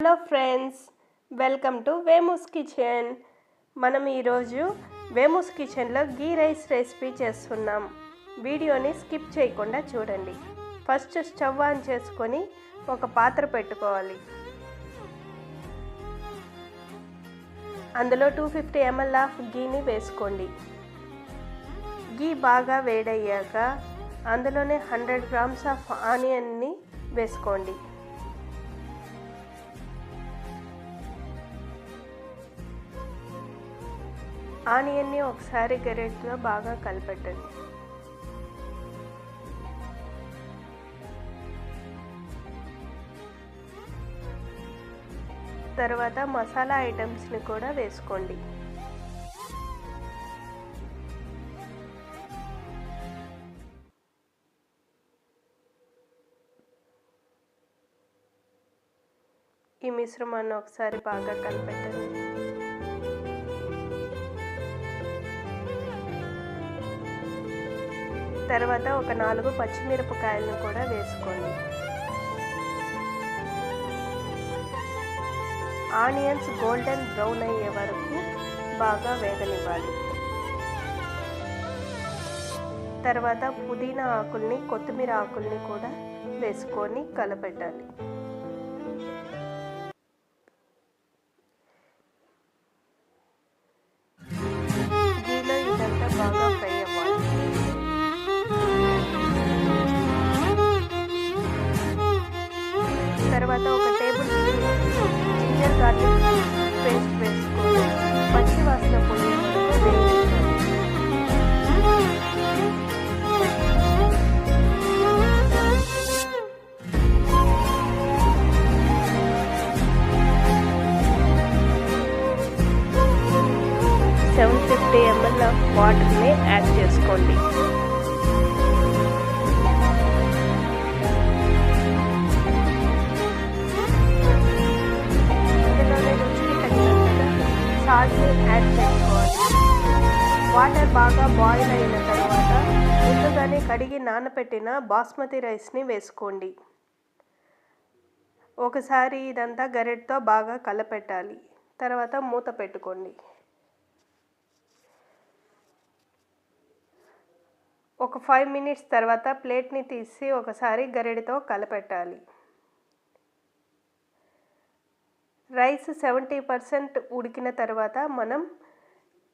Hello friends, welcome to Vemu's kitchen. మనం ఈరోజు వేమూస్ కిచెన్లో గీ రైస్ రెసిపీ చేస్తున్నాం. వీడియోని స్కిప్ చేయకుండా చూడండి. ఫస్ట్ స్టవ్ ఆన్ చేసుకొని ఒక పాత్ర పెట్టుకోవాలి. అందులో 250 ml ఆఫ్ గీని వేసుకోండి. గీ బాగా వేడయ్యాక అందులోనే 100 grams ఆఫ్ ఆనియన్ని వేసుకోండి. ఆనియన్ని ఒకసారి గరిటెతో బాగా కలిపెట్టండి. తర్వాత మసాలా ఐటమ్స్ని కూడా వేసుకోండి. ఈ మిశ్రమాన్ని ఒకసారి బాగా కలిపెట్టండి. తర్వాత ఒక 4 పచ్చిమిరపకాయలను కూడా వేసుకోండి. ఆనియన్స్ గోల్డెన్ బ్రౌన్ అయ్యే వరకు బాగా వేగనివ్వాలి. తర్వాత పుదీనా ఆకుల్ని, కొత్తిమీర ఆకుల్ని కూడా వేసుకొని కలపెట్టాలి. గీలో ఇదంతా బాగా ఫ్రై అవ్వాలి. తర్వాత ఒక tablespoon ginger garlic paste వేసుకొని పచ్చి వాసన పోయే వరకు వేయించాలి. $750 ml ఆఫ్ వాటర్ని యాడ్ చేసుకోండి. సాల్ట్ని యాడ్ చేసుకోవాలి. వాటర్ బాగా బాయిల్ అయిన తర్వాత ముందుగానే కడిగి నానబెట్టిన బాస్మతి రైస్ని వేసుకోండి. ఒకసారి ఇదంతా గరిటెతో బాగా కలపెట్టాలి. తర్వాత మూత పెట్టుకోండి. ఒక 5 minutes తర్వాత ప్లేట్ని తీసి ఒకసారి గరిటెతో కలపెట్టాలి. రైస్ 70% ఉడికిన తర్వాత మనం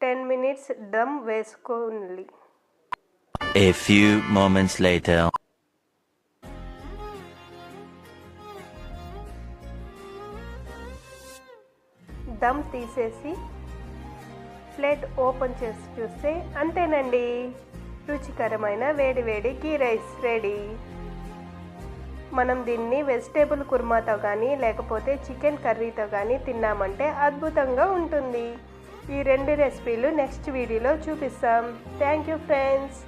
10 minutes దమ్ వేసుకోవాలి. A few moments later. Dum తీసేసి ప్లేట్ ఓపెన్ చేసి చూస్తే అంతేనండి, రుచికరమైన వేడి గీ రైస్ రెడీ. మనం దీన్ని వెజిటేబుల్ కుర్మాతో కానీ లేకపోతే చికెన్ కర్రీతో కానీ తిన్నామంటే అద్భుతంగా ఉంటుంది. ఈ 2 రెసిపీలు నెక్స్ట్ వీడియోలో చూపిస్తాం. Thank you friends.